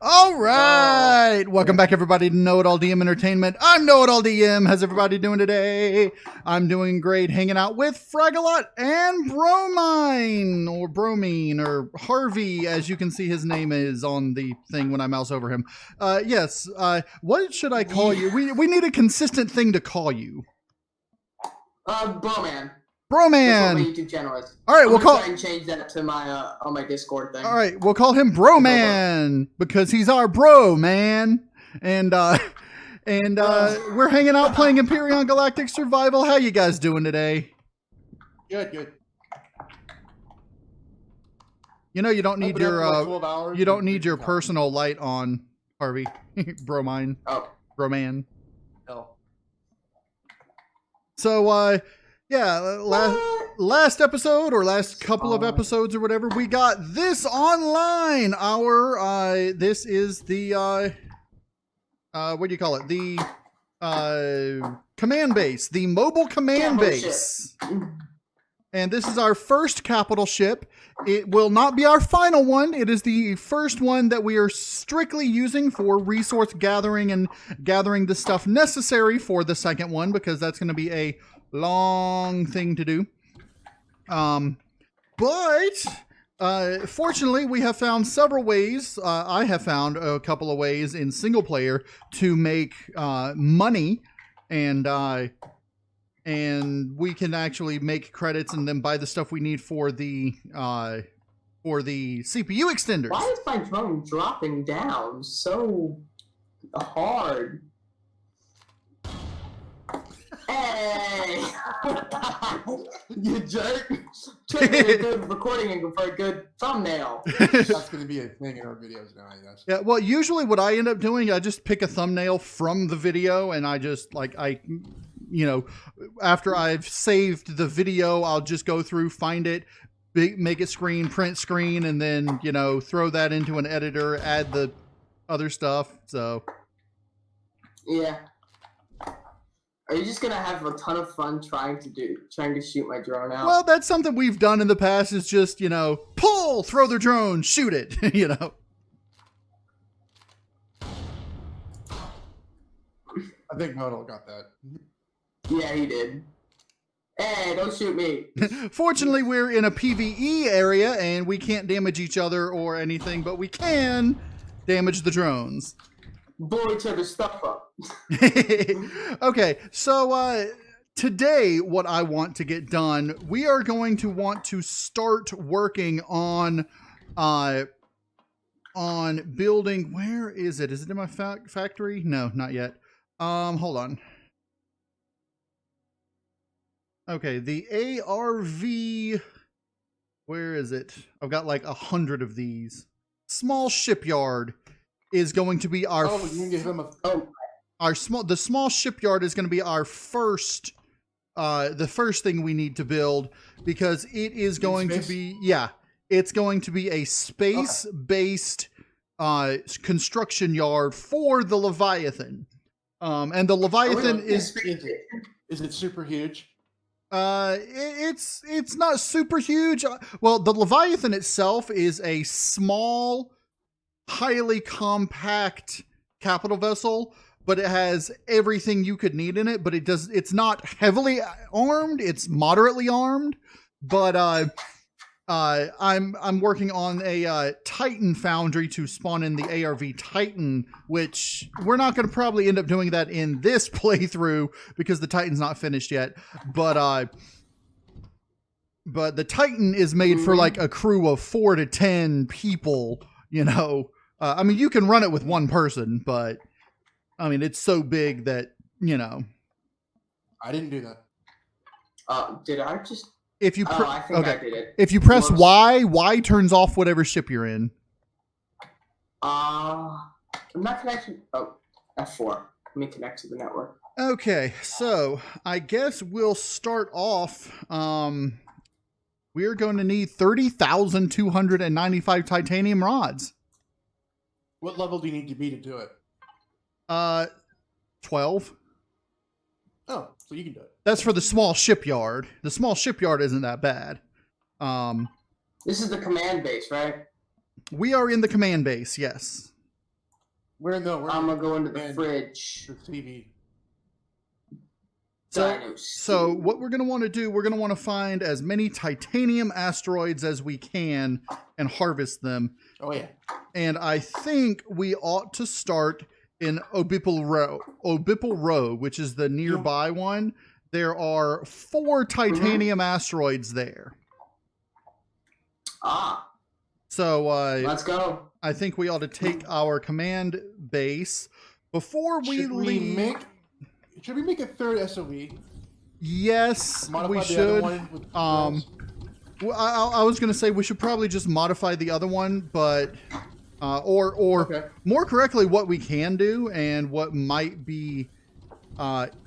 All right. Welcome back, everybody, to KnowItAllDM Entertainment. I'm KnowItAllDM. How's everybody doing today? I'm doing great, hanging out with FragALot and Bromine, or Harvey, as you can see his name is on the thing when I mouse over him. Yes. What should I call you? We need a consistent thing to call you. Broman. Broman. That's what my YouTube channel is. All right, I'm we'll gonna call. try and change that to my on my Discord thing. All right, we'll call him Broman because he's our bro, man. And we're hanging out playing Empyrion Galactic Survival. How you guys doing today? Good. You know you don't need your personal light on, Harvey. Bromine. Oh. Broman. No. So yeah, last episode or last couple of episodes or whatever, we got this online. This is the what do you call it? The command base, the mobile command base. And this is our first capital ship. It will not be our final one. It is the first one that we are strictly using for resource gathering and gathering the stuff necessary for the second one, because that's going to be a long thing to do. But fortunately, we have found several ways. I have found a couple of ways in single player to make money, and we can actually make credits and then buy the stuff we need for the CPU extenders. Why is my drone dropping down so hard? Hey! You jerk! Took me a good recording angle for a good thumbnail. That's going to be a thing in our videos now, I guess. Yeah, well, usually what I end up doing, I just pick a thumbnail from the video, and I just, you know, after I've saved the video, I'll just go through, find it, make it screen, print screen, and then, you know, throw that into an editor, add the other stuff, so. Yeah. Are you just gonna have a ton of fun trying to shoot my drone out? Well, that's something we've done in the past, is just, you know, pull, throw the drone, shoot it, you know. I think Modal got that. Yeah, he did. Hey, don't shoot me. Fortunately, we're in a PvE area, and we can't damage each other or anything, but we can damage the drones. Blow each other's stuff up. Okay, so today what I want to get done, we are going to want to start working on building. Where is it? Is it in my factory? No, not yet. Hold on. Okay, the ARV, where is it? I've got like 100 of these. Small shipyard is going to be our the small shipyard is going to be our first the first thing we need to build, because it is going to be it's going to be a space based construction yard for the Leviathan. And the Leviathan is it super huge? It's not super huge. Well, the Leviathan itself is a small, highly compact capital vessel, but it has everything you could need in it. But it's not heavily armed. It's moderately armed. But I'm working on a Titan foundry to spawn in the ARV Titan, which we're not going to probably end up doing that in this playthrough because the Titan's not finished yet. But the Titan is made for like a crew of 4 to 10 people, you know. I mean, you can run it with one person, but I mean, it's so big that, you know. I didn't do that. Did I just... If you I think I did it. If you press Y turns off whatever ship you're in. I'm not connected. Oh, F4. Let me connect to the network. Okay, so I guess we'll start off. We're going to need 30,295 titanium rods. What level do you need to be to do it? 12. Oh, so you can do it. That's for the small shipyard. The small shipyard isn't that bad. This is the command base, right? We are in the command base, yes. We're I'm gonna go into the and fridge. the TV. So what we're going to want to do, we're going to want to find as many titanium asteroids as we can and harvest them. Oh yeah. And I think we ought to start in Obipal Row, which is the nearby one. There are 4 titanium asteroids there. Ah. So Let's go. I think we ought to take our command base before we leave. Should we make a third SOV? Yes, Modify we the should. other one with Well, I was going to say we should probably just modify the other one, but or okay. more correctly, what we can do and what might be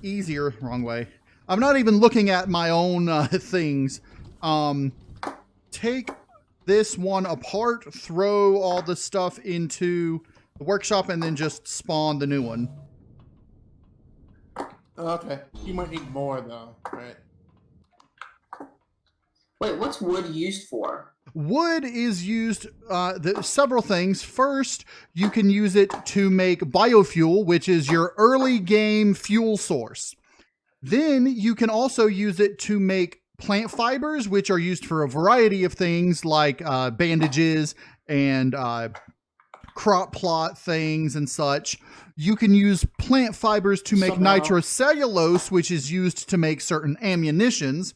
easier. Wrong way. I'm not even looking at my own things. Take this one apart, throw all the stuff into the workshop, and then just spawn the new one. Okay. You might need more though, right? Wait, what's wood used for? Wood is used several things. First, you can use it to make biofuel, which is your early game fuel source. Then you can also use it to make plant fibers, which are used for a variety of things like bandages and crop plot things and such. You can use plant fibers to make nitrocellulose, which is used to make certain ammunitions.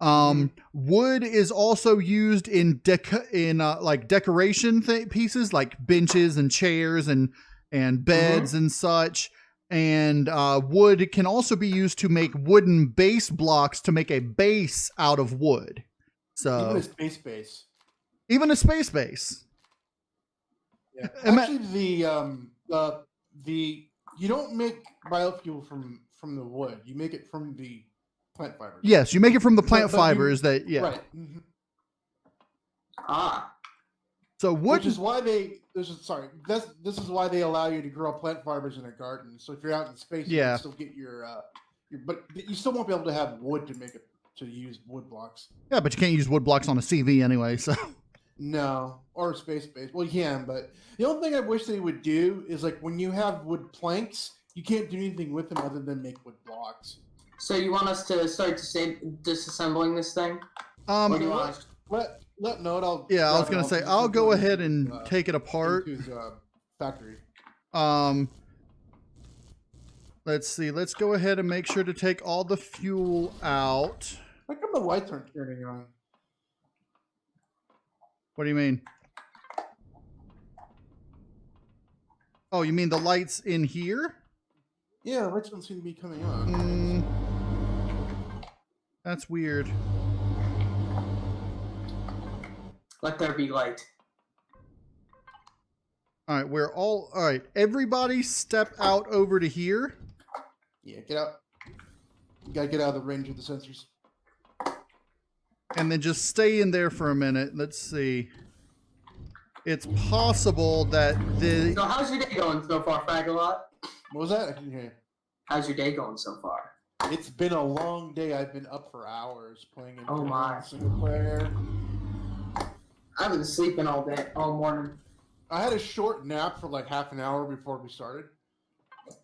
Wood is also used in like decoration pieces, like benches and chairs and beds and such. And wood can also be used to make wooden base blocks to make a base out of wood. So even a space base. Even a space base. Yeah. Actually, the you don't make biofuel from the wood. You make it from the plant fibers. Yes, you make it from the plant fibers Right. Mm-hmm. Ah. So wood, which is why this is why they allow you to grow plant fibers in a garden. So if you're out in space, you can still get your but you still won't be able to have wood to make it to use wood blocks. Yeah, but you can't use wood blocks on a CV anyway, so. No, or space base. Well, you can, but the only thing I wish they would do is like when you have wood planks, you can't do anything with them other than make wood blocks. So you want us to start disassembling this thing? Or do you want us let Note. I was gonna say I'll go ahead and take it apart. Into his, factory. Let's see. Let's go ahead and make sure to take all the fuel out. How come the lights aren't turning on? What do you mean? Oh, you mean the lights in here? Yeah, the lights don't seem to be coming on. That's weird. Let there be light. All right, all right. Everybody step out over to here. Yeah, get out. You gotta get out of the range of the sensors. And then just stay in there for a minute. Let's see. It's possible that So how's your day going so far, FragALot? What was that? I didn't hear you. How's your day going so far? It's been a long day. I've been up for hours playing in my single player. I've been sleeping all morning. I had a short nap for like half an hour before we started.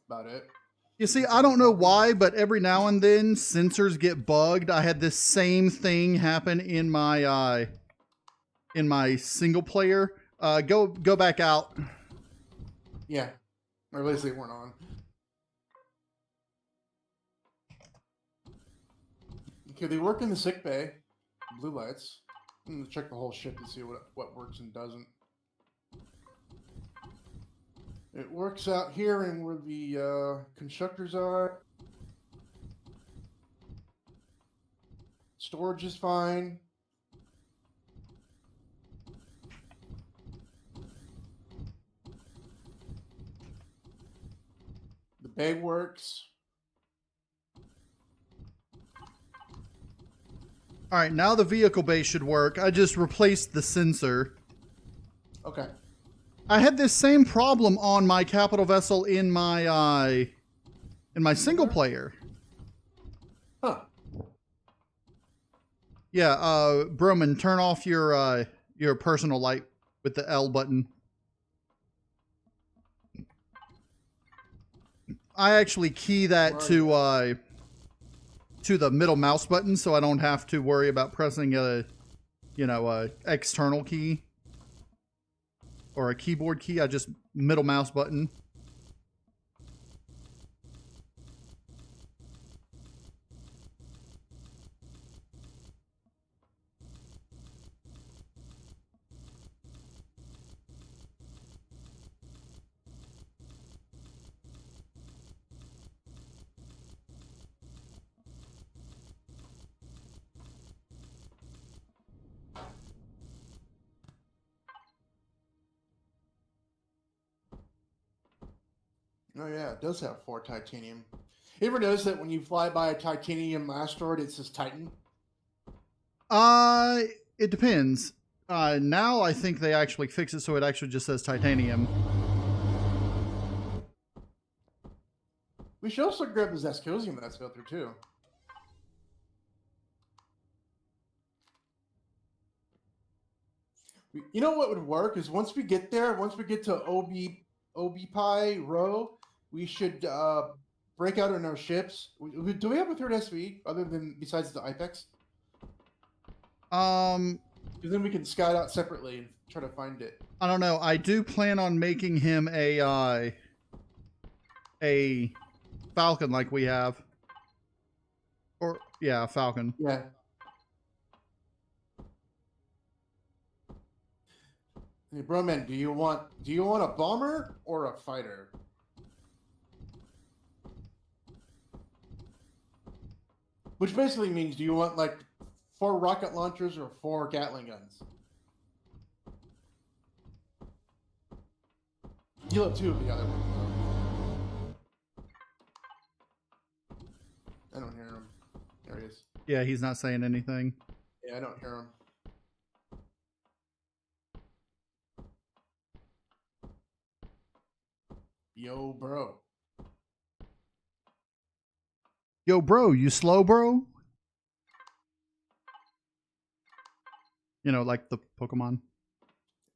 About it. You see, I don't know why, but every now and then sensors get bugged. I had this same thing happen in my single player. Go back out. Yeah. Or at least they weren't on. Okay, they work in the sick bay. Blue lights. I'm gonna check the whole ship and see what works and doesn't. It works out here and where the constructors are. Storage is fine. The bay works. All right, now the vehicle bay should work. I just replaced the sensor. Okay. I had this same problem on my capital vessel in my single player. Huh. Yeah, Broman, turn off your personal light with the L button. I actually key that to the middle mouse button, so I don't have to worry about pressing a external key or a keyboard key. I just middle mouse button. Oh yeah, it does have 4 titanium. You ever notice that when you fly by a titanium asteroid, it says Titan? It depends. Now I think they actually fix it so it actually just says titanium. We should also grab the Zascosium that's out there too. You know what would work is once we get there, once we get to OB Pi row, we should break out in our ships. Do we have a third SV other than besides the IPEX? Because then we can scout out separately and try to find it. I don't know. I do plan on making him a Falcon like we have. Or yeah, Falcon. Yeah. Hey, bro, man, do you want a bomber or a fighter? Which basically means, do you want like 4 rocket launchers or 4 Gatling guns? You'll have 2 of the other ones, though. I don't hear him. There he is. Yeah, he's not saying anything. Yeah, I don't hear him. Yo, bro. Yo, bro, you slow, bro? You know, like the Pokemon.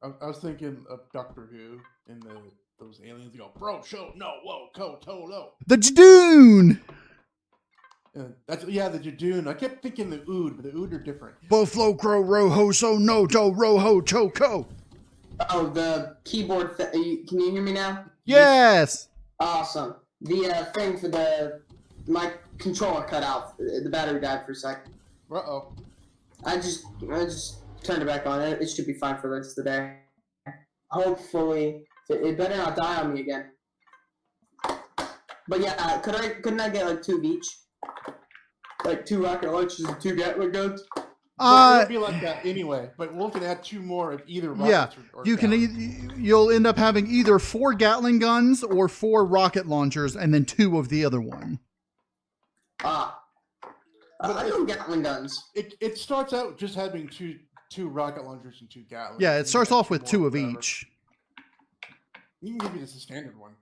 I was thinking of Doctor Who and those aliens that go, bro, show, no, whoa, co, to, low. The Jadoon! The Jadoon. I kept thinking the Ood, but the Ood are different. Buffalo Crow Roho So No Do Roho Choco. Oh, the keyboard. Can you hear me now? Yes! Awesome. The thing for my controller cut out. The battery died for a sec. Uh-oh. I just turned it back on. It should be fine for the rest of the day. Hopefully, it better not die on me again. But yeah, couldn't I get like 2 of each? Like 2 rocket launchers and 2 Gatling guns? Well, it would be like that anyway, but we'll can add 2 more of either rockets. Yeah, or you can. You'll end up having either 4 Gatling guns or 4 rocket launchers, and then 2 of the other one. I do Gatling guns. It starts out just having two rocket launchers and 2 Gatling. Yeah, it starts off with 2 of each. You can give you just a standard one.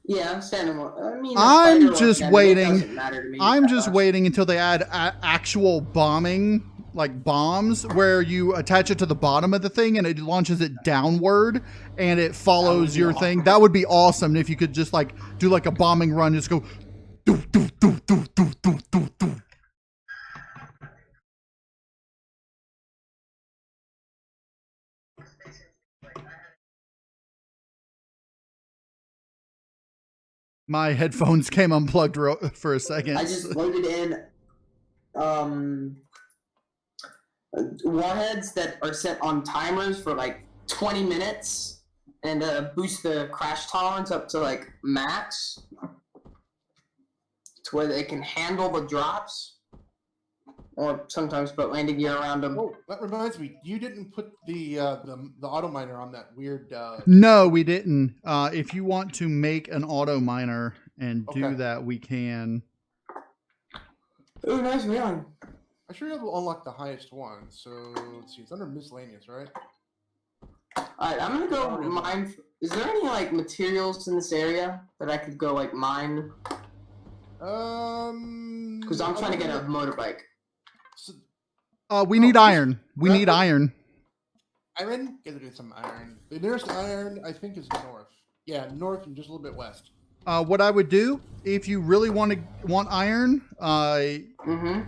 Yeah, standard one. I mean, I'm just waiting. I'm just much. waiting until they add actual bombing, like bombs, where you attach it to the bottom of the thing and it launches it downward and it follows your thing. That would be awesome if you could just like do like a bombing run, just go. Doo, doo, doo, doo, doo, doo, doo, doo. My headphones came unplugged for a second. I just loaded in warheads that are set on timers for like 20 minutes and boost the crash tolerance up to like max to where they can handle the drops, or sometimes put landing gear around them. Oh, that reminds me, you didn't put the auto miner on that weird. No, we didn't. If you want to make an auto miner and do that, we can. Oh, nice man. I sure you will unlock the highest one. So let's see, it's under miscellaneous, right? Alright, I'm gonna go mine. Is there any like materials in this area that I could go like mine? Because I'm trying to get a motorbike. We need iron. We need iron. Iron? Gotta get some iron. The nearest iron, I think, is north. Yeah, north and just a little bit west. What I would do if you really want iron, Mm-hmm.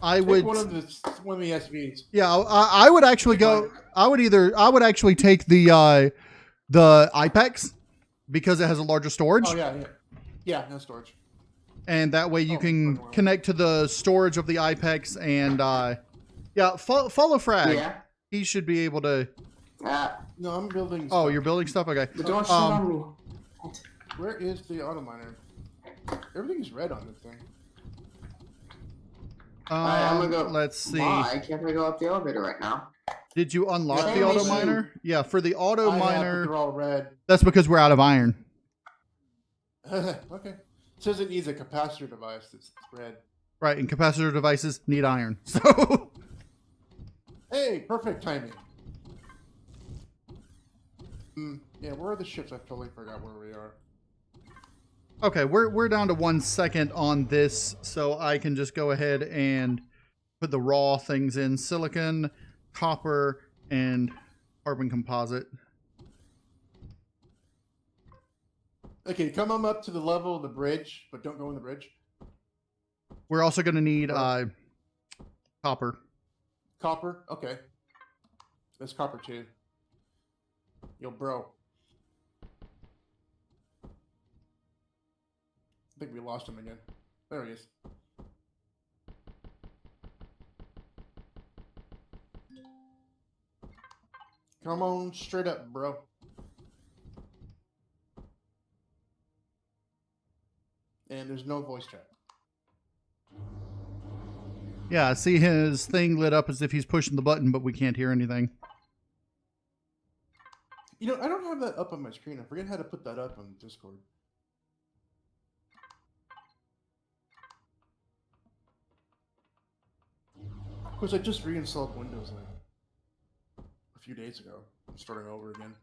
I Take would. one of the SVs. Yeah, I would actually go. I would actually take the IPEX because it has a larger storage, Oh yeah, no storage. and that way you Oh, can wow. connect to the storage of the IPEX and yeah, follow Frag. Yeah. He should be able to. No, I'm building. Oh, stuff. you're building stuff. Okay. But don't shit on me. Where is the auto miner? Everything's red on this thing. Alright, I'm gonna go. Let's see. Why can't I go up the elevator right now? Did you unlock Yeah, the auto maybe. miner? Yeah, for the auto I have, but miner. they're all red. That's because we're out of iron. Okay. It says it needs a capacitor device that's red. Right, and capacitor devices need iron. So. Hey, perfect timing. Yeah, where are the ships? I totally forgot where we are. Okay, we're down to 1 second on this, so I can just go ahead and put the raw things in: silicon, copper, and carbon composite. Okay, come on up to the level of the bridge, but don't go in the bridge. We're also going to need copper. Copper? Okay. There's copper too. Yo, bro. I think we lost him again. There he is. Come on, straight up, bro. And there's no voice chat. Yeah, I see his thing lit up as if he's pushing the button, but we can't hear anything. You know, I don't have that up on my screen. I forget how to put that up on Discord. Of course, I just reinstalled Windows like a few days ago. I'm starting over again.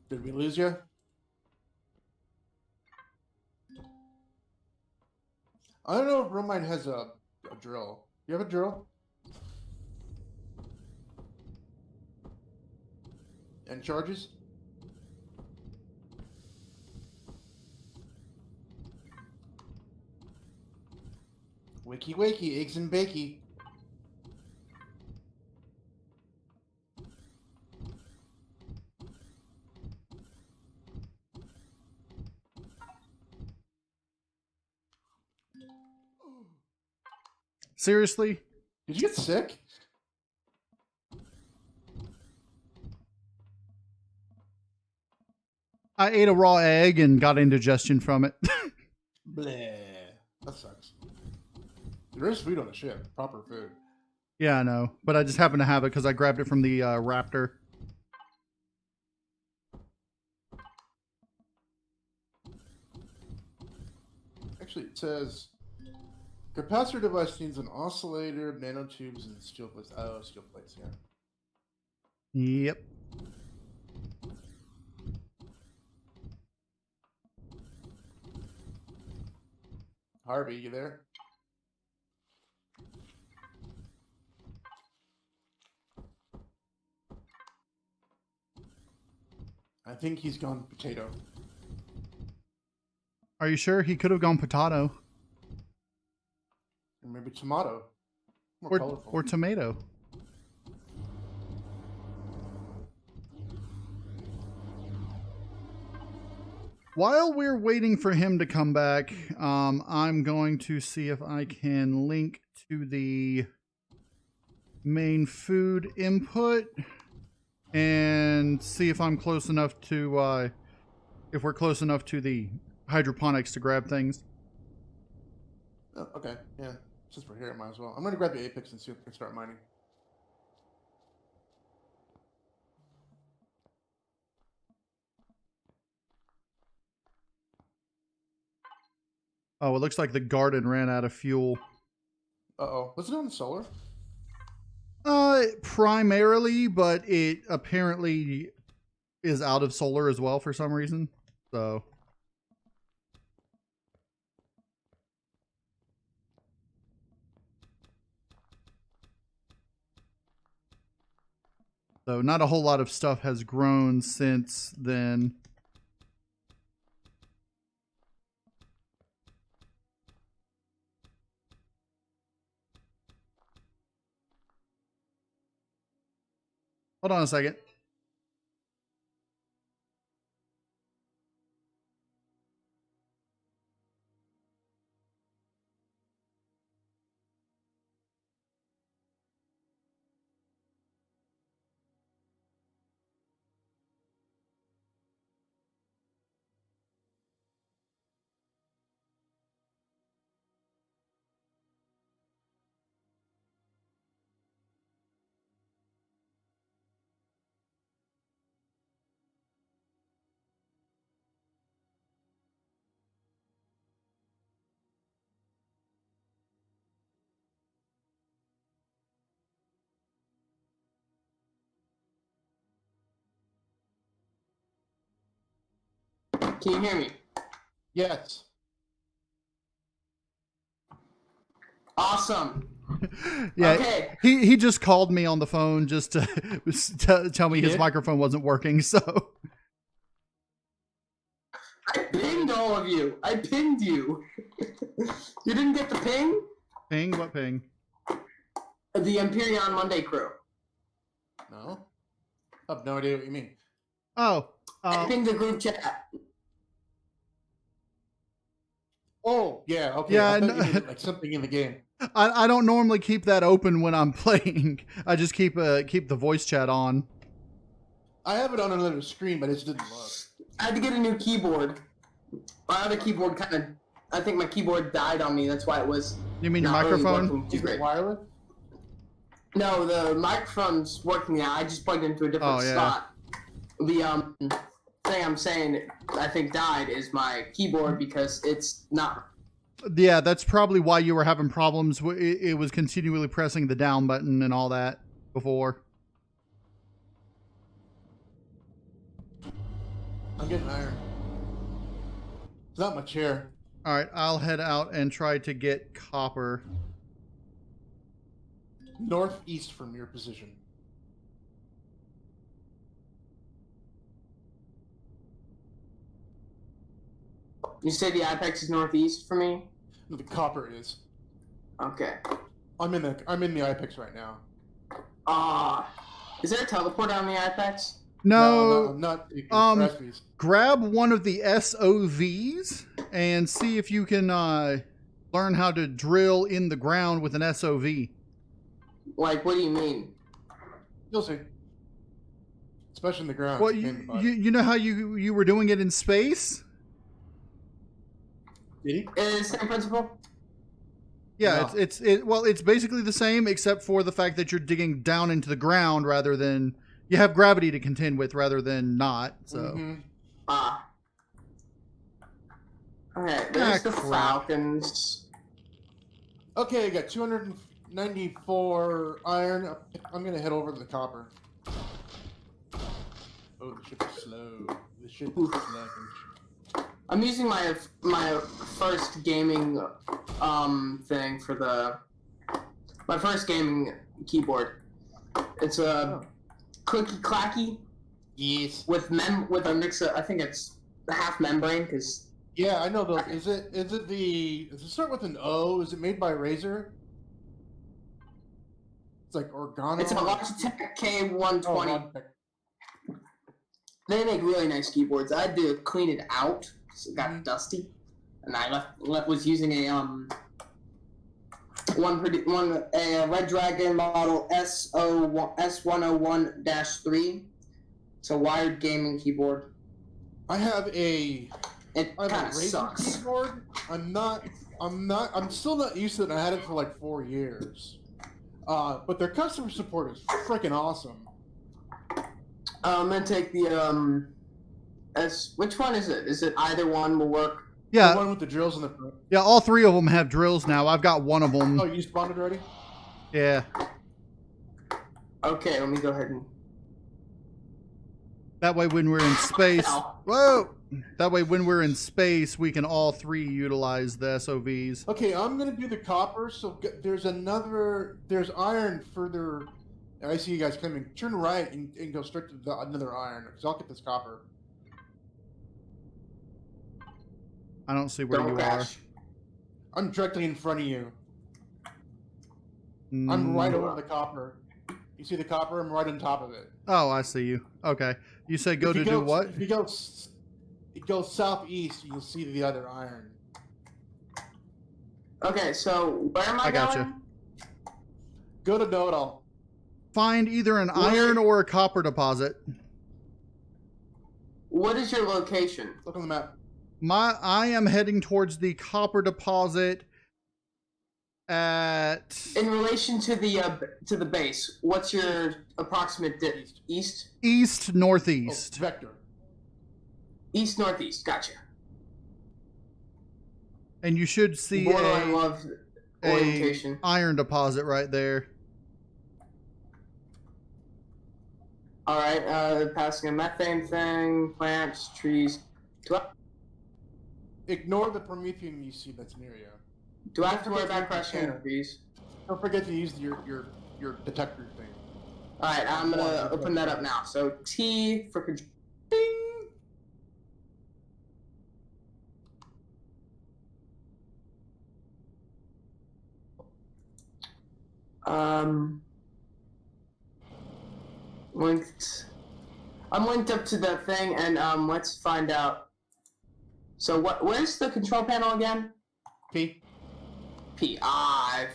Did we lose you? I don't know if Romine has a drill. You have a drill? And charges? Wakey wakey, eggs and bakey. Seriously? Did you get sick? I ate a raw egg and got indigestion from it. Bleh. That sucks. There is food on the ship. Proper food. Yeah, I know. But I just happened to have it because I grabbed it from the Raptor. Actually, it says capacitor device needs an oscillator, nanotubes, and steel plates. Oh, steel plates, yeah. Yep. Harvey, you there? I think he's gone potato. Are you sure? He could have gone potato. Or maybe tomato. More colorful. Or tomato. While we're waiting for him to come back, I'm going to see if I can link to the main food input and see if I'm close enough to, if we're close enough to the hydroponics to grab things. Oh, okay, yeah. Since we're here, I might as well. I'm going to grab the Apex and see if we can start mining. Oh, it looks like the garden ran out of fuel. Uh-oh. Was it on the solar? Primarily, but it apparently is out of solar as well for some reason. So. So not a whole lot of stuff has grown since then. Hold on a second. Can you hear me? Yes. Awesome. Yeah, Okay. he just called me on the phone just to tell me his Yeah. microphone wasn't working. So I pinged all of you. I pinged you. You didn't get the ping? ping, what ping? The Empyrion Monday crew. No. I have no idea what you mean. Oh, I pinged the group chat. Oh, yeah. Okay. Yeah, I thought no- you meant, like something in the game. I don't normally keep that open when I'm playing. I just keep the voice chat on. I have it on another screen, but it just didn't look. I had to get a new keyboard. My other keyboard I think my keyboard died on me. That's why it was You mean your not really microphone? working too Is it great. wireless? No, the microphone's working now. I just plugged it into a different Oh, yeah. slot. The thing I'm saying I think died is my keyboard because it's not. Yeah, that's probably why you were having problems. It was continually pressing the down button and all that before. I'm getting iron. It's not much here. All right, I'll head out and try to get copper. Northeast from your position. You say the apex is northeast for me? No, the copper is. Okay. I'm in the IPEX right now. Is there a teleport on the apex? No, I'm not taking recipes. grab one of the S.O.Vs and see if you can learn how to drill in the ground with an S.O.V. Like, what do you mean? You'll see. Especially in the ground. Well, it's a pain in the butt. you know how you were doing it in space? Did he? Is the same principle? Yeah, No. it's basically the same except for the fact that you're digging down into the ground rather than you have gravity to contend with rather than not. So Mhm. Okay, there's the crap. Falcons. Okay, I got 294 iron. I'm gonna head over to the copper. Oh, the ship is slow. The ship is sluggish. I'm using my first gaming thing for my first gaming keyboard. It's a clicky clacky Yes. with a mix of, I think it's the half membrane because Yeah, I know those. Does it start with an O? Is it made by Razer? It's like Organo. it's a Logitech K120. Oh, Logitech. They make really nice keyboards. I had to clean it out because it got Mhm. dusty, and I was using a Red Dragon model S101-3. It's a wired gaming keyboard. I have a It I have kind a of Razer sucks. keyboard. I'm still not used to it. And I had it for like 4 years. But their customer support is freaking awesome. I'm gonna take the which one is it? Is it either one will work? The yeah, one with the drills in the front. yeah, all three of them have drills now. I've got one of them. Oh, you spawned it already? Yeah, Okay, let me go ahead and. that way when we're in space, Ow. whoa! That way when we're in space, we can all three utilize the SOVs. Okay, I'm gonna do the copper. So there's iron further I see you guys coming. Turn right and go straight to another iron, because I'll get this copper. I don't see where Don't you crash. I'm directly in front of you. are. I'm right over the copper. You see the copper? I'm right on top of it. Oh, I see you. Okay. You said go If you to do what? If you go southeast, you'll see the other iron. Okay, so where am I, I gotcha. going? Go to KnowItAll. Find either an iron or a copper deposit. What is your location? Look on the map. I am heading towards the copper deposit at In relation to the base, what's your approximate east? east northeast. Oh, vector. East northeast. Gotcha. And you should see Borderline love orientation. iron deposit right there. All right, passing a methane thing, plants, trees. Ignore the Promethean you see that's near you. Do I have to worry about crushing trees? Don't forget to use your detector thing. All right, I'm gonna open that up now. So T for control. Linked. I'm linked up to the thing, and let's find out. So where's the control panel again? P. P. I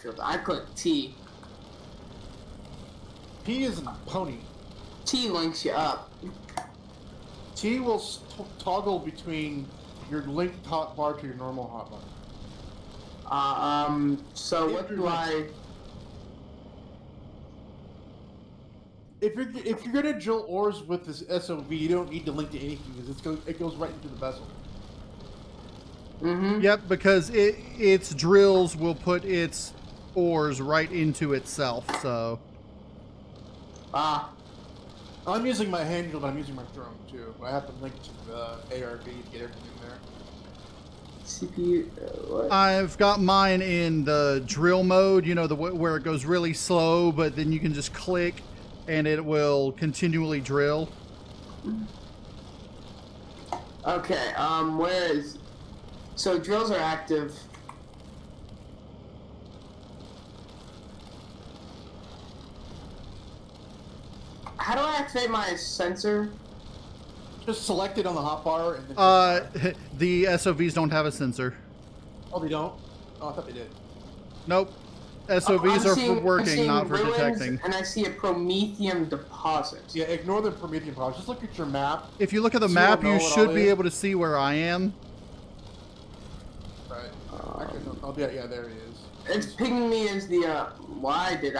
clicked T. P is a pony. T links you up. T will toggle between your linked hotbar to your normal hotbar. So what do I? If you're gonna drill ores with this S.O.V, you don't need to link to anything because it goes right into the vessel. Mm-hmm. Yep, because its drills will put its ores right into itself. So. I'm using my hand drill, but I'm using my drone too. I have to link to the ARB to get everything there. CPU. What? I've got mine in the drill mode. You know, where it goes really slow, but then you can just click, and it will continually drill. Okay. Where is? So drills are active. How do I activate my sensor? Just select it on the hotbar and then. The SOVs don't have a sensor. Oh, they don't? Oh, I thought they did. Nope. SOVs are for working, not for ruins, detecting. And I see a Prometheum deposit. Yeah, ignore the Promethean powers. Just look at your map. If you look at the See map, what you KnowItAll should be is? able to see where I am. Right. Actually, no. Oh, yeah, there he is. It's pinging me as the what did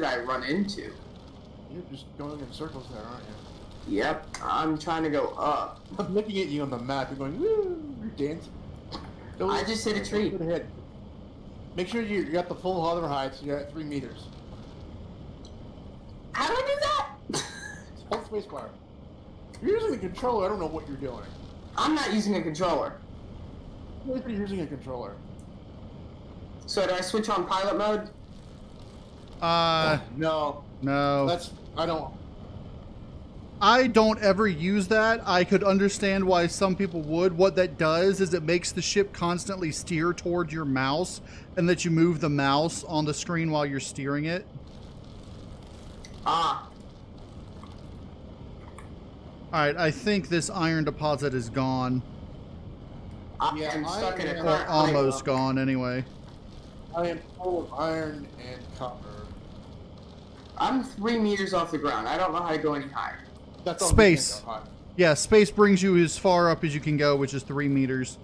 I run into? You're just going in circles there, aren't you? Yep, I'm trying to go up. I'm looking at you on the map. You're going, woo! You're dancing. I just hit a tree. Go ahead. Make sure you got the full hover height, so you're at 3 meters. How do I do that? Hold spacebar. You're using the controller. I don't know what you're doing. I'm not using a controller. What if you're using a controller? So do I switch on pilot mode? No. No. I don't. I don't ever use that. I could understand why some people would. What that does is it makes the ship constantly steer toward your mouse, and that you move the mouse on the screen while you're steering it. Alright, I think this iron deposit is gone. Yeah, I'm stuck in a Or current almost pipe. gone, anyway. I am full of iron and copper. I'm 3 meters off the ground. I don't know how to go any higher. That's all Space. you can go high. Yeah, space brings you as far up as you can go, which is 3 meters.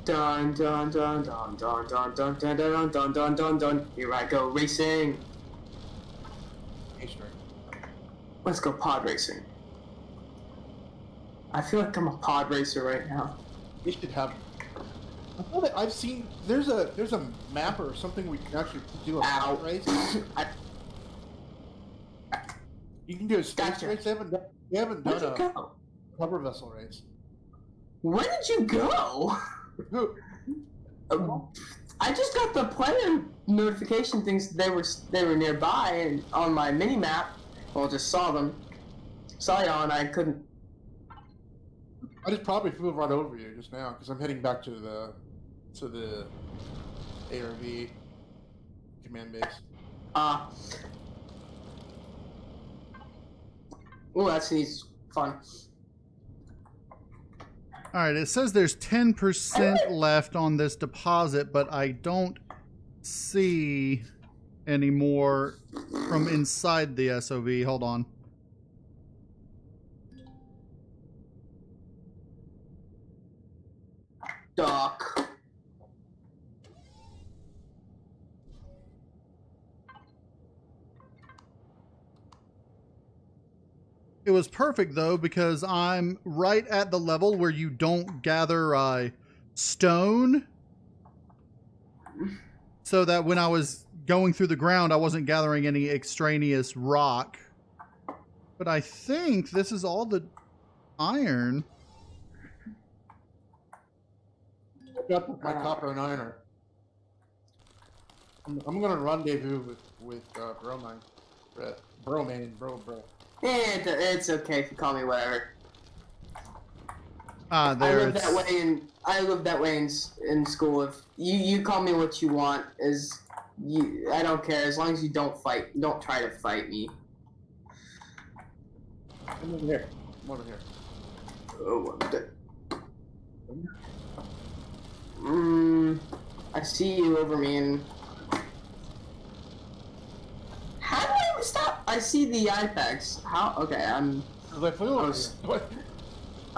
Dun dun dun dun dun dun dun dun dun dun dun dun dun. Here I go racing. Hey, straight. Let's go pod racing. I feel like I'm a pod racer right now. You should have. I know that I've seen. There's a map or something we can actually do a pod race. You can do a space Gotcha. race. They haven't done Where'd you a go? cover vessel race. Where did you go? Who? I just got the player notification things. They were nearby and on my mini map. Well, just saw them. Saw y'all and I couldn't. I just probably flew right over you just now because I'm heading back to the ARV command base. Oh, that's fun. All right, it says there's 10% left on this deposit, but I don't see any more from inside the S.O.V. Hold on. Doc. It was perfect, though, because I'm right at the level where you don't gather stone. So that when I was going through the ground, I wasn't gathering any extraneous rock. But I think this is all the iron. I got my copper and iron. I'm gonna rendezvous with Bromine. Bro. Yeah, it's okay if you call me whatever. Ah, there I lived that way in school. If you call me what you want, I don't care as long as you don't try to fight me. I'm over here. Oh, I see you over me and how do I stop? I see the IPEX. How? Okay, I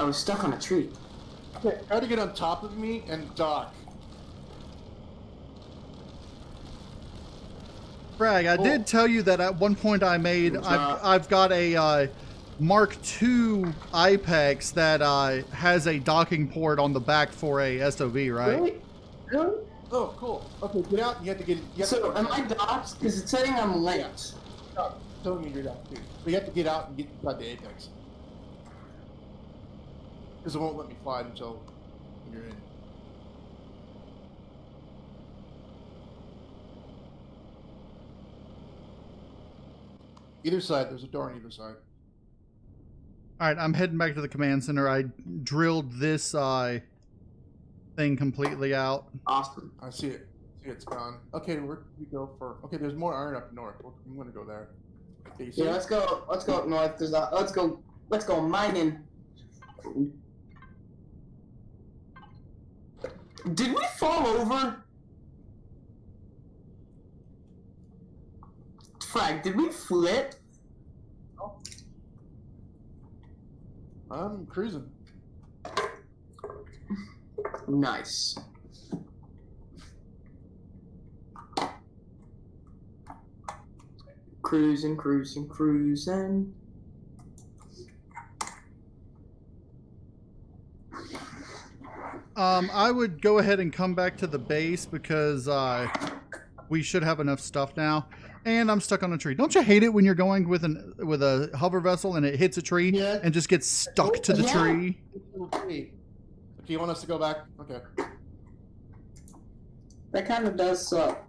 was stuck on a tree. Okay, try to get on top of me and dock. Frag, I did tell you that at one point I've got a Mark II IPEX that has a docking port on the back for a S.O.V, right? Really? Oh, cool. Okay, get out. You have to get. So, am I docked? Because it's saying I'm linked. Yeah. Telling you you're docked too. But you have to get out and get inside the apex. Because it won't let me fly until you're in. Either side. There's a door on either side. All right, I'm heading back to the command center. I drilled this thing completely out. Awesome. I see it. It's gone. Okay, where do we go for? Okay, there's more iron up north. I'm gonna go there. Okay, you see Yeah, it? let's go up north. Let's go mining. Did we fall over? Frag, did we flip? I'm cruising. Nice. Cruising. I would go ahead and come back to the base because we should have enough stuff now. And I'm stuck on a tree. Don't you hate it when you're going with a hover vessel and it hits a tree and just gets stuck to the tree? Okay, you want us to go back? Okay. That kind of does suck.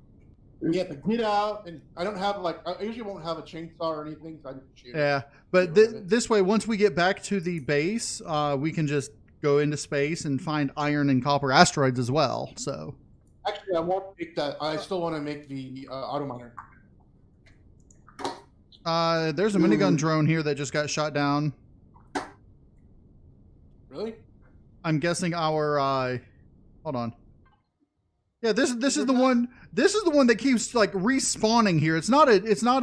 You have to get out, and I don't have I usually won't have a chainsaw or anything, so I just shoot. Yeah, but this way, once we get back to the base, we can just go into space and find iron and copper asteroids as well. So actually, I won't make that. I still want to make the auto miner. There's a minigun drone here that just got shot down. Really? I'm guessing our hold on. Yeah, this is the one. This is the one that keeps like respawning here. It's not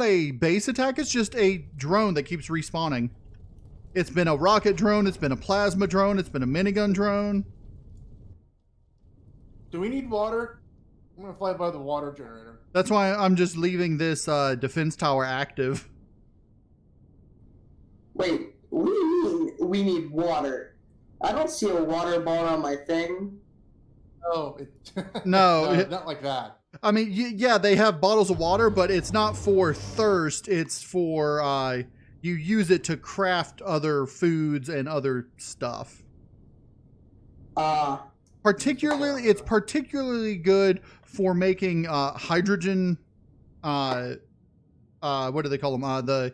a base attack. It's just a drone that keeps respawning. It's been a rocket drone. It's been a plasma drone. It's been a minigun drone. Do we need water? I'm gonna fly by the water generator. That's why I'm just leaving this defense tower active. Wait, what do you mean we need water? I don't see a water ball on my thing. Oh, no, not like that. I mean, yeah, they have bottles of water, but it's not for thirst. It's for you use it to craft other foods and other stuff. It's particularly good for making hydrogen. What do they call them? The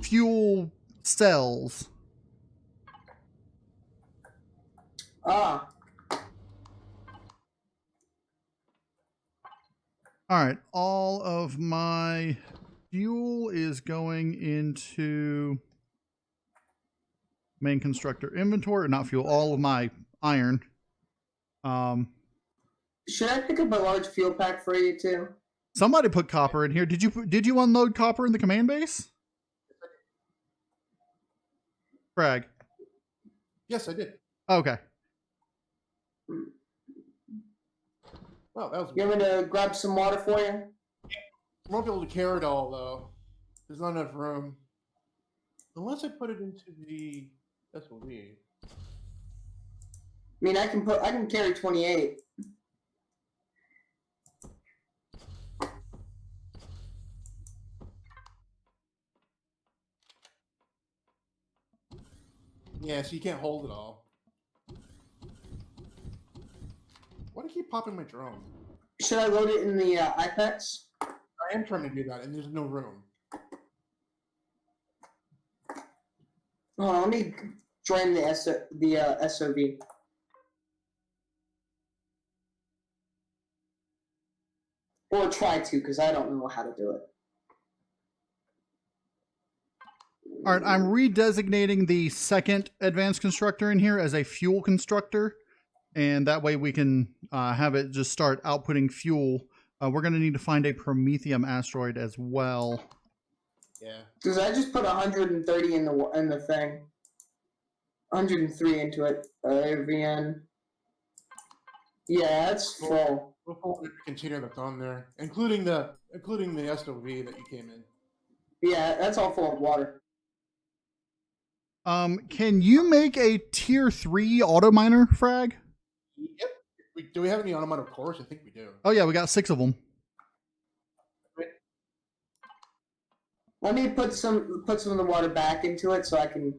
fuel cells. Ah. All right, all of my fuel is going into main constructor inventory, not fuel, all of my iron. Should I pick up a large fuel pack for you too? Somebody put copper in here. Did you unload copper in the command base? Frag. Yes, I did. Okay. Well, that was. You want me to grab some water for you? I won't be able to carry it all though. There's not enough room. Unless I put it into the S.O.V. I mean, I can carry 28. Yeah, so you can't hold it all. Why do I keep popping my drone? Should I load it in the IPEX? I am trying to do that, and there's no room. Hold on, let me join the S.O.V. Or try to, because I don't know how to do it. All right, I'm redesignating the second advanced constructor in here as a fuel constructor, and that way we can have it just start outputting fuel. We're going to need to find a Prometheum asteroid as well. Yeah. Because I just put 130 in the thing. 103 into it. AVN. Yeah, that's full. We'll pull the container that's on there, including the S.O.V. that you came in. Yeah, that's all full of water. Can you make a tier 3 auto miner, Frag? Yep. Do we have any automatic cores? I think we do. Oh yeah, we got 6 of them. Let me put some of the water back into it so I can.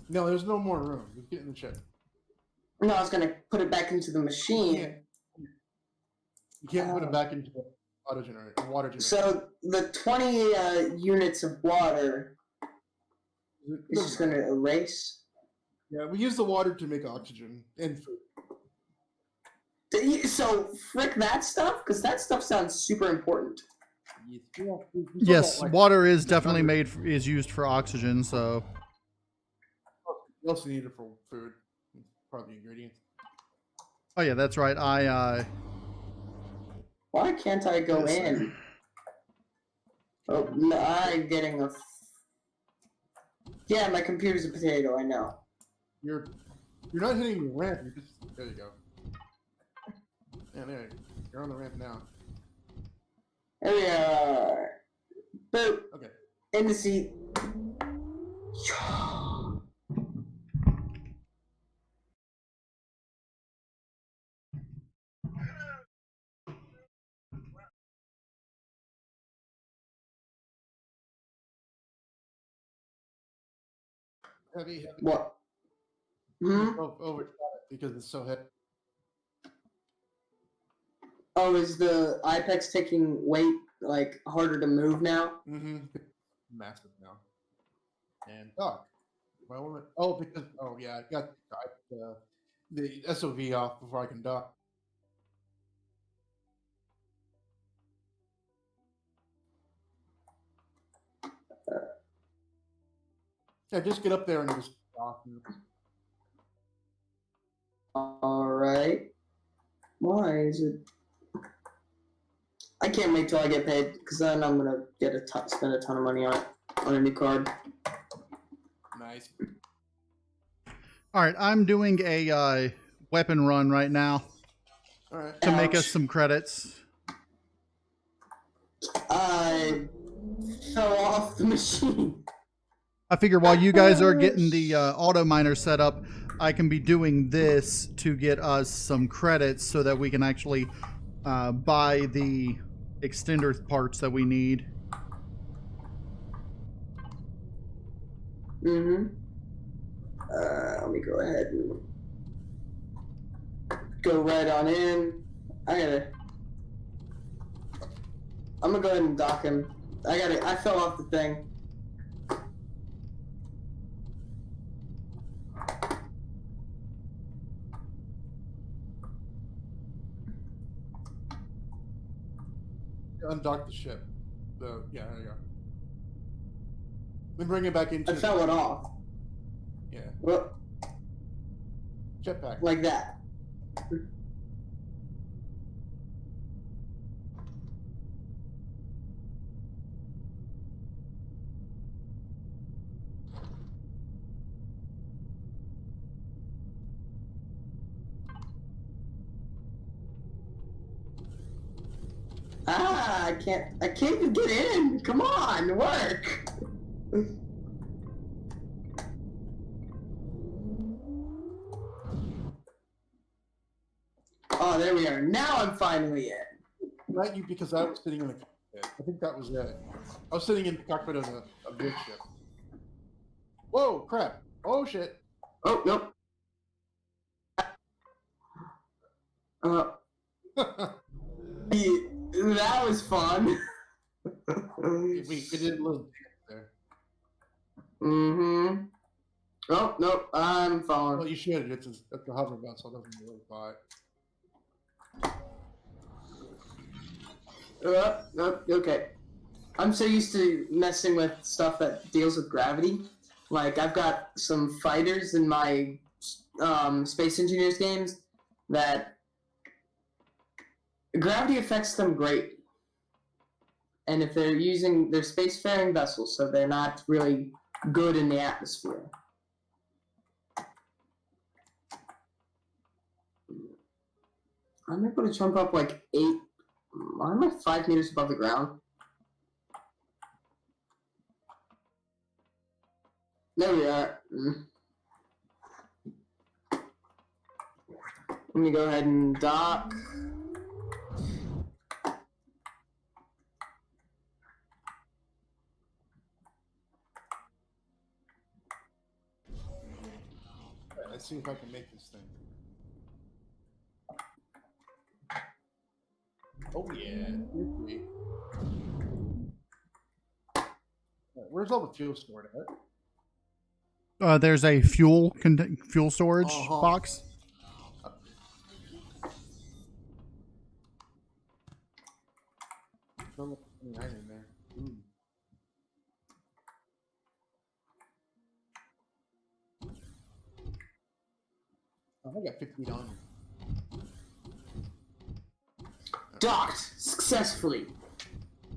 No, there's no more room. You get in the ship. No, I was gonna put it back into the machine. You can't put it back into the auto generator, water generator. So the 20 units of water is just gonna erase. Yeah, we use the water to make oxygen and food. So frick that stuff, because that stuff sounds super important. Yes, water is definitely is used for oxygen, so. You also need it for food. Part of the ingredients. Oh yeah, that's right. Why can't I go in? Oh, no, I'm getting a. Yeah, my computer's a potato. I know. You're not hitting the ramp. There you go. Yeah, there. You're on the ramp now. There we are. Boop. Okay. In the seat. Heavy. What? Hmm? Over because it's so heavy. Oh, is the IPEX taking weight like harder to move now? Mm-hmm. Massive now. And dock. Because I got the S.O.V. off before I can dock. Yeah, just get up there and just dock. All right. Why is it? I can't wait till I get paid, because then I'm gonna spend a ton of money on a new card. Nice. All right, I'm doing a weapon run right now. All right. To make us some credits. I fell off the machine. I figure while you guys are getting the auto miner set up, I can be doing this to get us some credits so that we can actually buy the extender parts that we need. Mm-hmm. Let me go ahead and go right on in. I'm gonna go ahead and dock him. I fell off the thing. Undock the ship. Yeah, there you go. Then bring it back into. I fell it off. Yeah. Well, Jetpack. like that. I can't even get in. Come on, work. Oh, there we are. Now I'm finally in. Not you, because I was sitting in the cockpit. I think that was it. I was sitting in the cockpit of a big ship. Whoa, crap. Oh, shit. Oh, nope. That was fun. we did a little dance there. Mm-hmm. Oh, nope. I'm falling. Well, you should. It's the hover button, so it doesn't really fly. Nope. Okay. I'm so used to messing with stuff that deals with gravity. Like, I've got some fighters in my Space Engineers games that gravity affects them greatly. And if they're spacefaring vessels, so they're not really good in the atmosphere. I'm able to jump up like 8. I'm like 5 meters above the ground. There we are. Let me go ahead and dock. Right, let's see if I can make this thing. Oh yeah, where's all the fuel stored at? There's a fuel storage box. In there. Ooh. Oh, I got 15 on me. Docked successfully.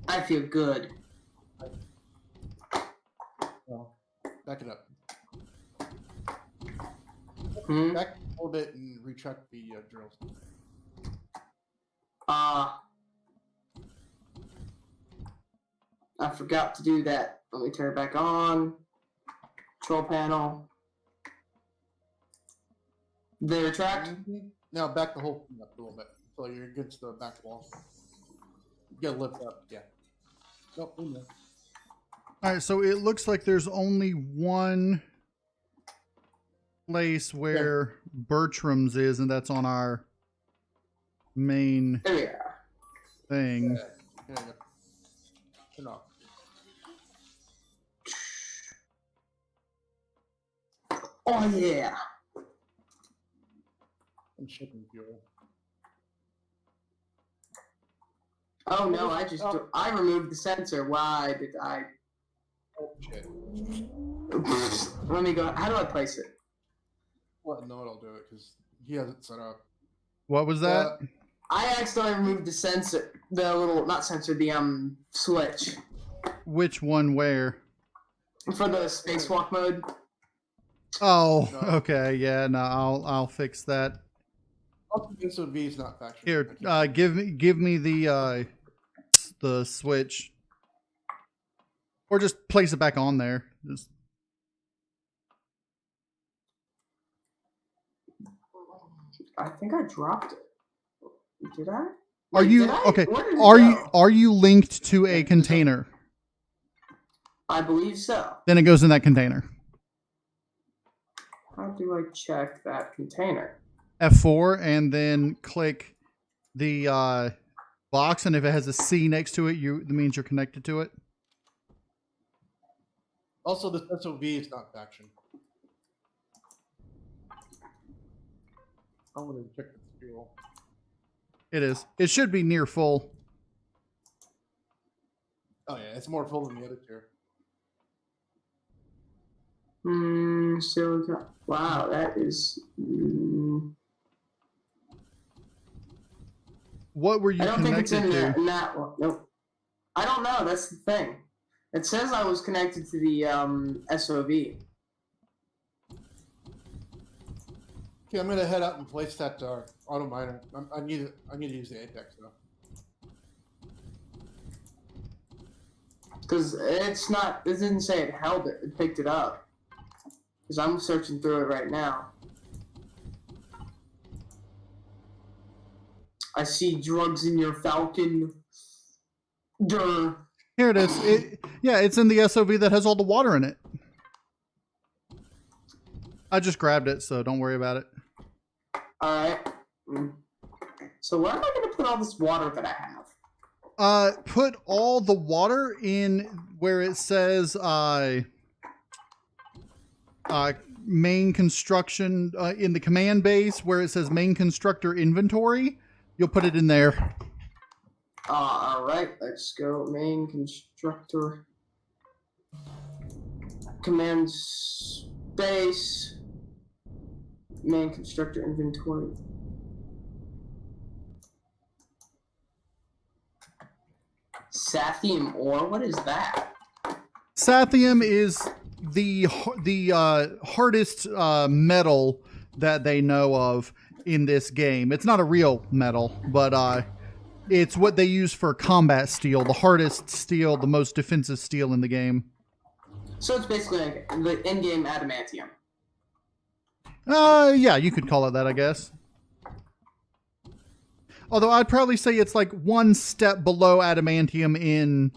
I feel good. Well, back it up. Hmm? Back a little bit and retract the drills. I forgot to do that. Let me turn it back on. Control panel. They retract? Now back the whole thing up a little bit until you're against the back wall. You gotta lift up, yeah. Nope, in there. All right, so it looks like there's only one place where Bertram's is, and that's on our main There we are. thing. Yeah, there you go. Turn off. Oh, yeah. I'm shipping fuel. Oh, no, I removed the sensor. Why did I? Oh, shit. Let me go. How do I place it? Well, no, I'll do it because he has it set up. What was that? I accidentally removed the sensor. Not sensor, the switch. Which one where? For the spacewalk mode. Oh, No. okay. Yeah, no, I'll fix that. S.O.V is not factory. Here, give me the switch, or just place it back on there. I think I dropped it. Did I? Are Wait, you did I? okay? Where did it Are go? are you linked to a container? I believe so. Then it goes in that container. How do I check that container? F4 and then click the box, and if it has a C next to it, that means you're connected to it. Also, the S.O.V is not faction. I want to check the fuel. It is. It should be near full. Oh yeah, it's more full than the other tier. So wow, that is. What were you I don't think it's connected to? in that one. Nope. I don't know. That's the thing. It says I was connected to the S.O.V. Okay, I'm gonna head out and place that auto miner. I need to use the Apex though. Because it's not. It didn't say it held it. It picked it up. Because I'm searching through it right now. I see drugs in your Falcon. Durr. Here it is. It's in the S.O.V that has all the water in it. I just grabbed it, so don't worry about it. Alright. So where am I going to put all this water that I have? Put all the water in where it says main construction in the command base where it says main constructor inventory. You'll put it in there. Alright, let's go. Main constructor. Command space. Main constructor inventory. Sathium ore? What is that? Sathium is the hardest metal that they know of in this game. It's not a real metal, but it's what they use for combat steel, the hardest steel, the most defensive steel in the game. So it's basically like the in-game adamantium. Yeah, you could call it that, I guess. Although I'd probably say it's like one step below adamantium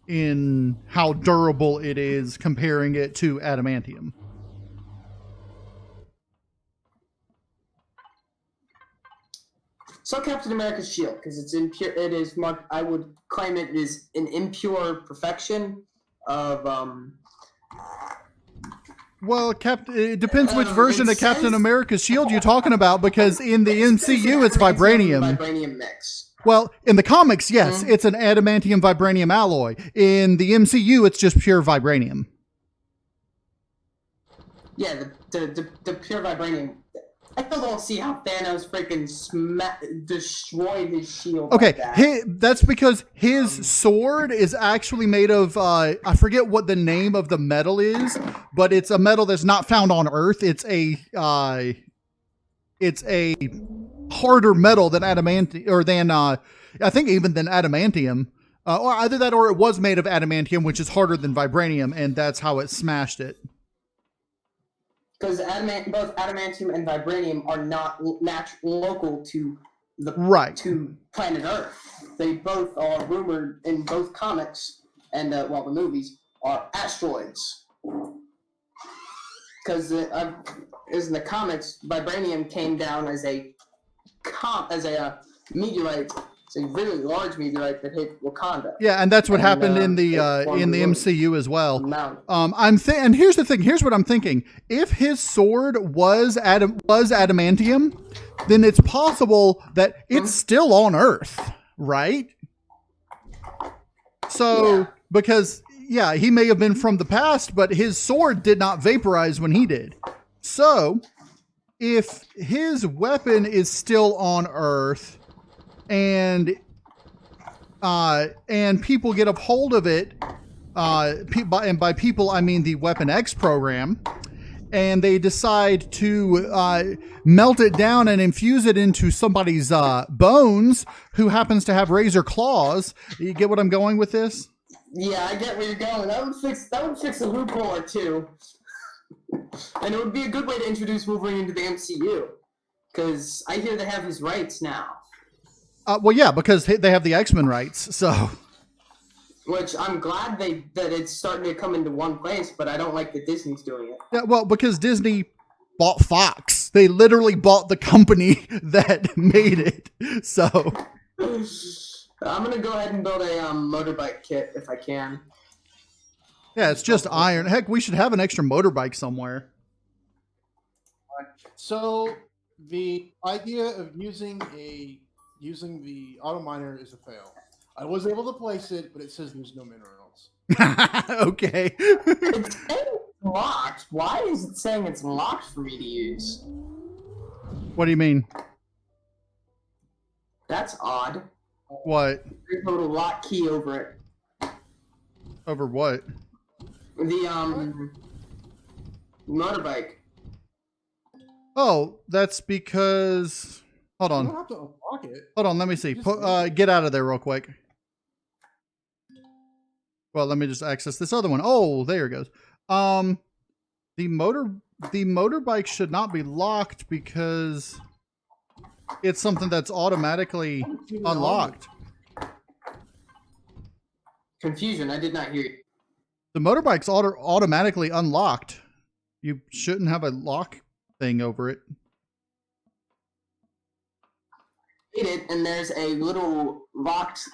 in how durable it is, comparing it to adamantium. So Captain America's shield, because it's impure. It is marked. I would claim it is an impure perfection of Well, it depends which version of Captain America's shield you're talking about, because in the MCU it's vibranium. Vibranium mix. Well, in the comics, yes, it's an adamantium vibranium alloy. In the MCU, it's just pure vibranium. Yeah, the pure vibranium. I still don't see how Thanos freaking destroyed his shield. Okay, like that. that's because his sword is actually made of, I forget what the name of the metal is, but it's a metal that's not found on Earth. It's a harder metal than adamantium, or than, I think even than adamantium. Or either that or it was made of adamantium, which is harder than vibranium, and that's how it smashed it. Because both adamantium and vibranium are not local to the to planet Earth. They both are rumored in both comics and the movies are asteroids. Because as in the comics, vibranium came down as a meteorite. It's a really large meteorite that hit Wakanda. Yeah, and that's what happened in the MCU as well. And here's the thing. Here's what I'm thinking. If his sword was adamantium, then it's possible that it's still on Earth, right? So, because he may have been from the past, but his sword did not vaporize when he did. So, if his weapon is still on Earth, and people get a hold of it, and by people I mean the Weapon X program, and they decide to melt it down and infuse it into somebody's bones who happens to have razor claws. You get what I'm going with this? Yeah, I get where you're going. That would fix a loophole or two, and it would be a good way to introduce Wolverine into the MCU, because I hear they have his rights now. Well, yeah, because they have the X-Men rights, so. Which I'm glad that it's starting to come into one place, but I don't like that Disney's doing it. Yeah, well, because Disney bought Fox. They literally bought the company that made it. So I'm gonna go ahead and build a motorbike kit if I can. yeah, it's just iron. Heck, we should have an extra motorbike somewhere. So the idea of using the auto miner is a fail. I was able to place it, but it says there's no minerals. Okay. It's saying it's locked. Why is it saying it's locked for me to use? What do you mean? That's odd. What? There's a little lock key over it. Over what? The motorbike. Oh, that's because. Hold You on. don't have to unlock it. Hold on. Let me see. Just Get out of there real quick. Well, let me just access this other one. Oh, there it goes. The motorbike should not be locked because it's something that's automatically unlocked. Confusion. I did not hear you. The motorbike's automatically unlocked. You shouldn't have a lock thing over it. Hit it, and there's a little locked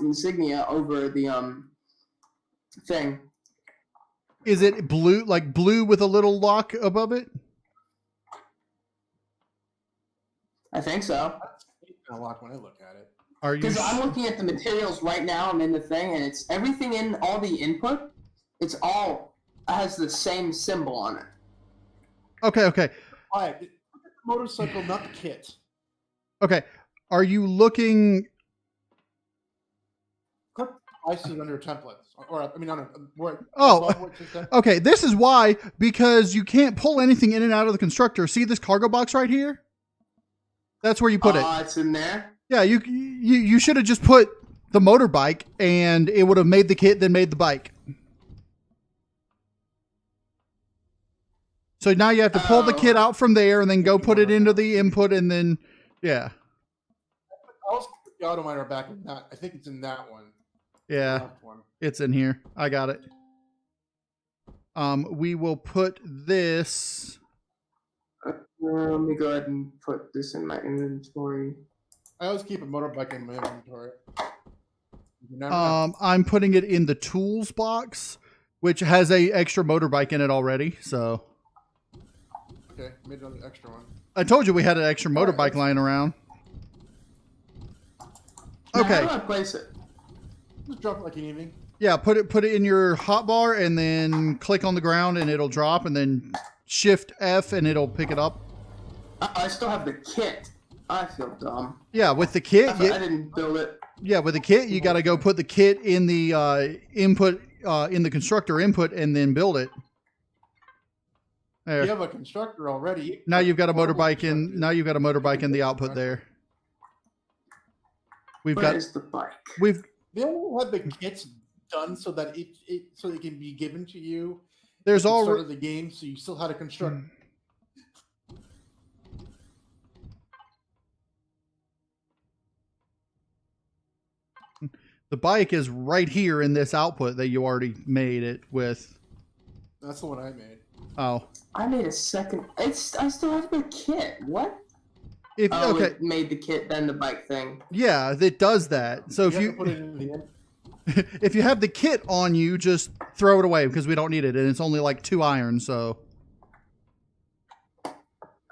insignia over the thing. Is it blue, like blue with a little lock above it? I think so. It's gonna lock when I look at it. Are you? Because I'm looking at the materials right now. I'm in the thing, and it's everything in all the input. It's all has the same symbol on it. Okay. Okay. All right, look at the motorcycle, not the kit. Okay. Are you looking? Click devices under templates, or I mean, on a where. Oh. above where it says that. Okay. This is why, because you can't pull anything in and out of the constructor. See this cargo box right here? That's where you put it. It's in there. Yeah. You should have just put the motorbike, and it would have made the kit, then made the bike. So now you have to pull the kit out from there and then go put it into the input and then, yeah. I'll just put the auto miner back in that. I think it's in that one. Yeah, Left one. it's in here. I got it. We will put this. Let me go ahead and put this in my inventory. I always keep a motorbike in my inventory. You never know. I'm putting it in the tools box, which has a extra motorbike in it already. So Okay, made another extra one. I told you we had an extra motorbike lying around. Now, Okay. how do I place it? Just drop it like anything. Yeah, put it in your hotbar and then click on the ground and it'll drop, and then Shift F and it'll pick it up. I still have the kit. I feel dumb. Yeah, with the kit. I didn't build it. Yeah, with the kit, you got to go put the kit in the input in the constructor input and then build it. There. You have a constructor already. Now you've got a motorbike in. Now you've got a motorbike in the output there. We've Where is the bike? They only have the kits done so that it can be given to you. There's at the all start of the game, so you still had to construct. the bike is right here in this output that you already made it with. That's the one I made. Oh, I made a second. I still have the kit. What? okay, It made the kit then the bike thing. yeah, it does that. So You have to put it in the end. if you have the kit on you, just throw it away because we don't need it, and it's only like 2 iron. So,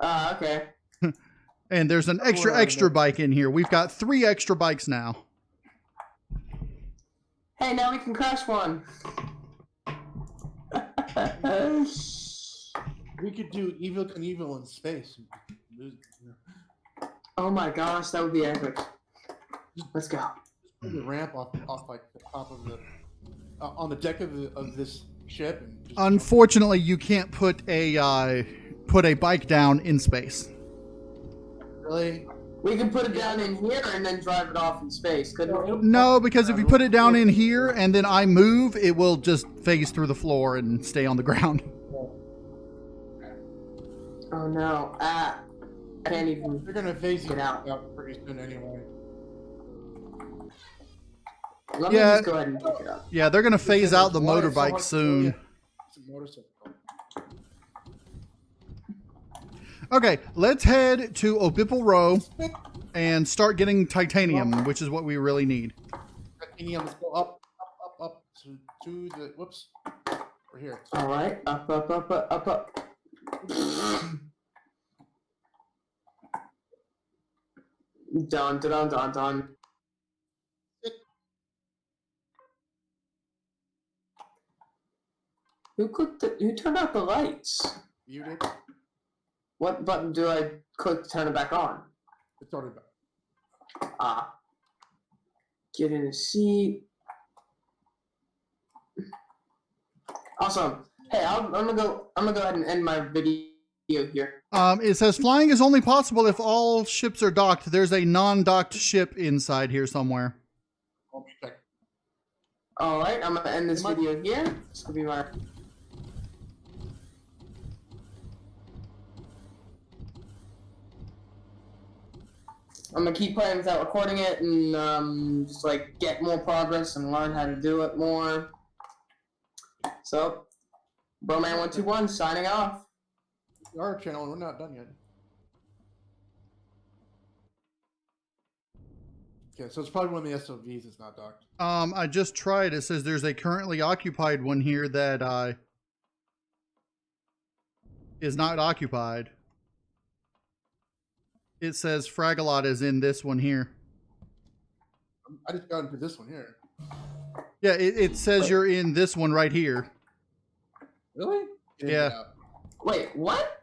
Okay. and there's an extra bike in here. We've got 3 extra bikes now. Hey, now we can crash one. We could do Evil Knievel in space. Oh my gosh, that would be epic. Let's go. Put the ramp off like the top of the on the deck of this ship. And just Unfortunately, you can't put a bike down in space. really. We can put it down in here and then drive it off in space, couldn't we? No, because if you put it down in here and then I move, it will just phase through the floor and stay on the ground. Oh no. I can't even. They're gonna phase you Get out. out pretty soon anyway. Let me Yeah. just go ahead and pick it up. Yeah, they're going to phase out the Why it's so motorbike hard to soon. get- It's a motorcycle. Okay, let's head to Opipal Row and start getting titanium, which is what we really need. Titanium, let's go up to the. Whoops. We're here. All right, up. Done. Who turned out the lights? You did. What button do I click to turn it back on? It's already back. Ah. Get in a seat. Awesome. Hey, I'm gonna go ahead and end my video here. It says flying is only possible if all ships are docked. There's a non-docked ship inside here somewhere. I'll be back. All right, I'm gonna end this video here. This will be my. I'm gonna keep playing without recording it and just like get more progress and learn how to do it more. So, Broman121 signing off. Our channel, we're not done yet. Okay, so it's probably one of the S.O.Vs that's not docked. I just tried. It says there's a currently occupied one here that is not occupied. It says FragALot is in this one here. I just got into this one here. Yeah, it says you're in this one right here. Really? Yeah. Wait, what?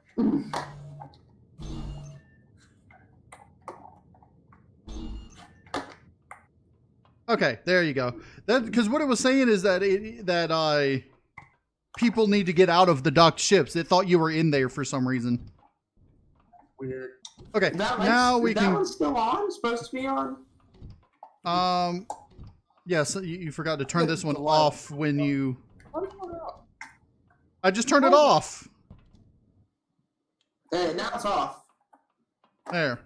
Okay, there you go. That because what it was saying is that people need to get out of the docked ships. It thought you were in there for some reason. Weird. Okay, now we that can. one's still on? Supposed to be on? Yes, you forgot to turn this one off when you. How did you turn it off? I just turned it off. Now it's off. There.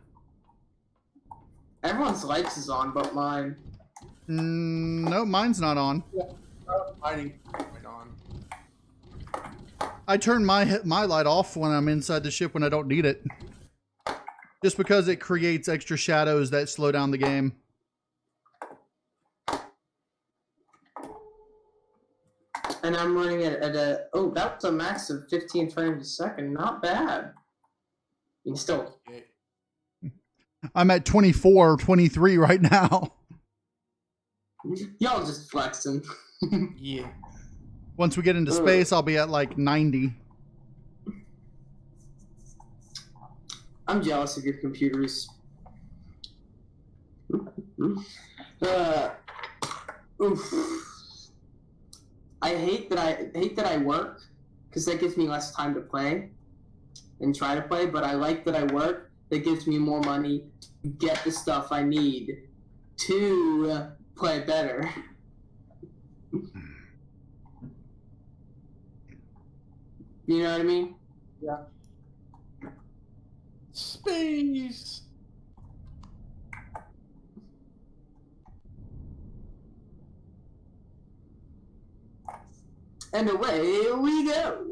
Everyone's lights is on, but mine. No, mine's not on. Lighting went on. I turn my light off when I'm inside the ship when I don't need it. Just because it creates extra shadows that slow down the game. And I'm running it at a... Oh, that's a max of 15 frames a second. Not bad. You can still... Okay. I'm at 24, 23 right now. Y'all just flexing. Yeah. Once we get into space, I'll be at like 90. I'm jealous of your computers. Oof. I hate that I work because that gives me less time to play and try to play. But I like that I work. That gives me more money to get the stuff I need to play better. You know what I mean? Yeah. Space. And away we go.